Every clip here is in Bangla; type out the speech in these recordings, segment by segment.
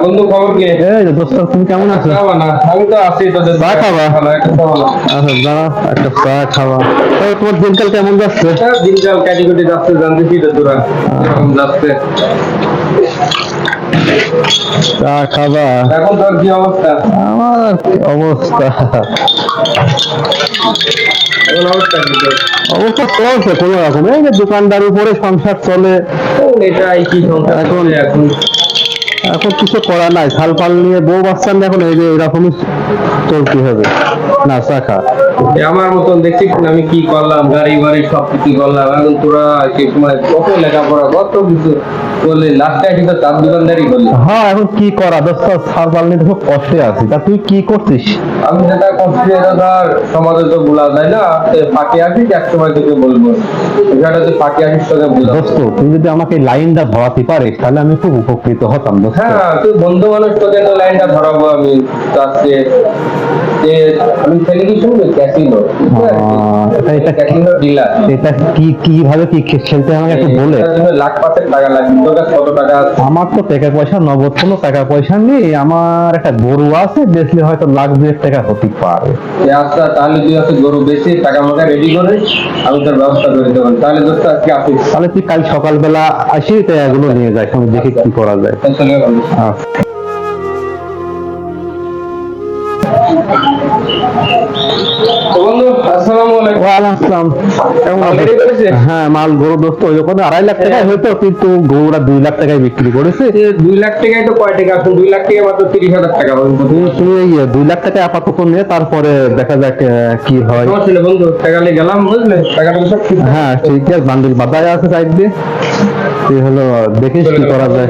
বন্ধু খবর কি? এই দোস্ত, তুমি কেমন আছো? আমি তো আছি, তোদের চা খাবা? আচ্ছা দাঁড়া, একটা চা খাওয়া। তোমার দিনকাল কেমন যাচ্ছে? দিনকাল কাটি কুটি যাচ্ছে, জানতেছি তো তোরা এরকম যাচ্ছে। চা খাবা? এখন তোর কি অবস্থা? আমার অবস্থা এখন অবস্থা কি তোর? অবস্থা চলছে কোনো রকম, এই যে দোকানদার উপরে সংসার চলে। এটাই কি সংসার এখন এখন? এখন কিছু করা নাই, ছাল পাল নিয়ে বউ বাচ্চা নিয়ে এখন এই যে এরকমই চলতে হবে। না চা খা। আমার মতন দেখছিস না আমি কি করলাম, গাড়ি বাড়ি সব কিছু করলাম, এখন তোরা কি তোমার কত লেখাপড়া কত কিছু করলে, লাস্টে এসে তো চার দোকানদারি করলি। হ্যাঁ এখন কি করা দোস্ত, ছাল পাল নিয়ে খুব কষ্টে আছি। তা তুই কি করছিস? আমি যেটা করছি এটা ধর সমাজে তো বলা যায় না, ফাঁকি আসিস এক সময় তোকে বলবো, সেটা তুই ফাঁকি আসিস তোকে বলবো। দোস্ত তুই যদি আমাকে এই লাইনটা ধরাতে পারিস তাহলে আমি খুব উপকৃত হতাম দোস্ত। হ্যাঁ তুই বন্ধু মানুষ, তোকে তো লাইনটা ধরাবো আমি। আজকে যে আমি ছেলে কি শুনবো ক্যাসিনো, ক্যাসিনো ডিলার। এটা কি কিভাবে কি খেলতে হয় আমাকে একটু বলে। লাখ পাঁচেক টাকা লাগবে, তোর কাছে কত টাকা আছে? আমার তো টাকা পয়সা নগদ কোনো টাকা পয়সা নেই, আমার একটা গরু আছে, বেচলে হয়তো লাখ দুয়েক টাকা হতে পারে। আচ্ছা তাহলে তুই আছে গরু বেশি টাকা মাকা রেডি করে আমি তোর ব্যবস্থা করে দেবো। তাহলে দোস্ত আজকে আসিস? তাহলে তুই কাল সকালবেলা আসি, তো এগুলো নিয়ে যাই, আমি দেখি কি করা যায়। চলে গেল। বন্ধু আসসালামু আলাইকুম। ওয়ালাইকুম আসসালাম। কেমন আছো? হ্যাঁ মাল গরু দোস্ত ওই ওখানে 2.5 লাখ টাকায় হয়তো, কিন্তু গরুরা 2 লাখ টাকায় বিক্রি করেছে। 2 লাখ টাকায় তো কয় টাকা আছে? 2 লাখ টাকা মাত্র 30,000 টাকা বন্ধু। তুমি এই 2 লাখ টাকা আপাতত নিয়ে তারপরে দেখা যাক কি হয়। ছিল বন্ধু, টাকা নিয়ে গেলাম বুঝলে, টাকাটা সব ঠিক। হ্যাঁ ঠিক আছে, বান্ডিল বাদায় আছে সাইড দিয়ে, তুই হলো দেখিস কি করা যায়।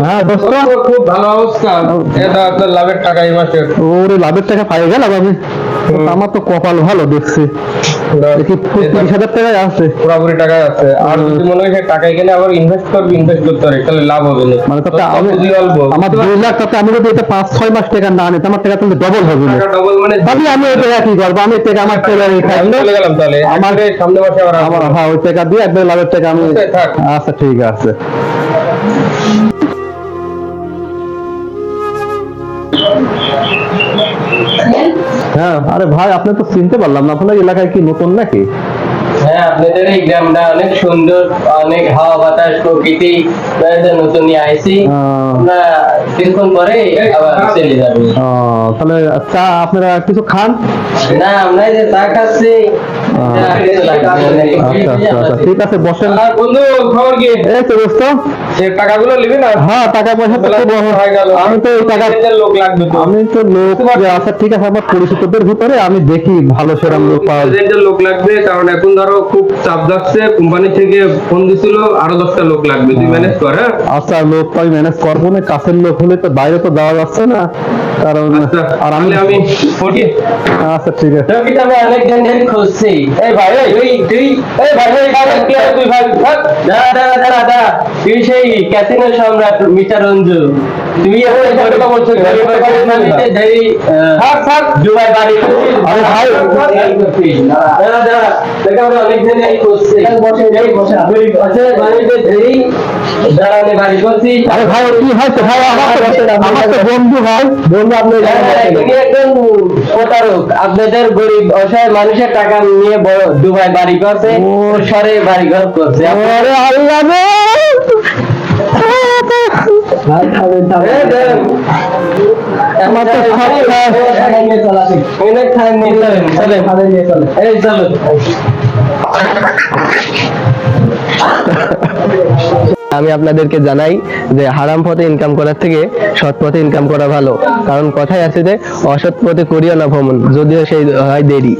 হ্যাঁ দোস্ত, খুব ভালো অবস্থা। এটা আপনার লাভের টাকা এই মাসে। ওরে লাভের টাকা পাই গেলাম আমি। আমার তো কপাল ভালো দেখছি, দেখি 30,000 টাকায় আছে। পুরোপুরি টাকায় আছে। আর যদি মনে হয় টাকা এখানে আবার ইনভেস্ট করবি, ইনভেস্ট করতে পারি, তাহলে লাভ হবে না। মানে তাতে আমি আমার 2 লাখ, তাতে আমি যদি এটা 5-6 মাস টাকা না নিতে আমার টাকা তাহলে ডবল হবে না। ডবল মানে তাহলে আমি এটা কি করবো, আমি টাকা আমার ছেলে চলে গেলাম তাহলে আমার সামনে মাসে আবার আমার, হ্যাঁ ওই টাকা দিয়ে একবার লাভের টাকা আমি। আচ্ছা ঠিক আছে। হ্যাঁ আরে ভাই, আপনি তো চিনতে পারলাম না, আপনার এলাকায় কি নতুন নাকি? হ্যাঁ আপনাদের এই গ্রামটা অনেক সুন্দর, অনেক হাওয়া বাতাস প্রকৃতি, নতুন নিয়ে আইছি। আমরা কিছুক্ষণ পরে আবার চলে যাবো। তাহলে চা আপনারা কিছু খান? না আমরা এই যে চা খাচ্ছি। আচ্ছা ঠিক আছে, বসেন। বন্ধু খবর কি? এই তো দোস্ত, টাকাগুলো নিবি না? হ্যাঁ টাকা পয়সা আমি তো এই টাকা লোক লাগবে তো। আমি তো লোক, আচ্ছা ঠিক আছে, আমার পরিচিতদের ভিতরে আমি দেখি ভালো সেরকম লোক পাওয়া যায়। লোক লাগবে, কারণ এখন ধরো খুব চাপ যাচ্ছে, কোম্পানি থেকে ফোন দিছিল আরো 10টা লোক লাগবে, তুই ম্যানেজ কর। হ্যাঁ আচ্ছা লোক তো আমি ম্যানেজ করবো না, কাছের লোক হলে তো বাইরে তো যাওয়া যাচ্ছে না, কারণ আর আমি আচ্ছা ঠিক আছে। আমি অনেক দিন ধরে খুঁজছি। এই ভাই তুই এই ভাই তুই ভাই দাঁড়া তুই সেই ক্যাসিনো সম্রাট মিস্টার রঞ্জু, তুমি এখন কথা বলছো দুবাই বাড়ি। আরে ভাই অনেক দিন খুঁজছি। বাড়ি করছি। আরে ভাই কি হয়েছে ভাই, আমার তো বন্ধু ভাই, বন্ধু আপনি একজন প্রতারক, আপনাদের গরিব অসহায় মানুষের টাকা নিয়ে বড় দুবাই বাড়ি করছে, শহরে বাড়ি ঘর করছে। আরে আল্লাহ রে, আমার তো আমি আপনাদেরকে জানাই যে হারাম পথে ইনকাম করার থেকে সৎ পথে ইনকাম করা ভালো, কারণ কথাই আছে যে অসৎ পথে করিও না ভ্রমণ, যদিও সেই হয় দেরি।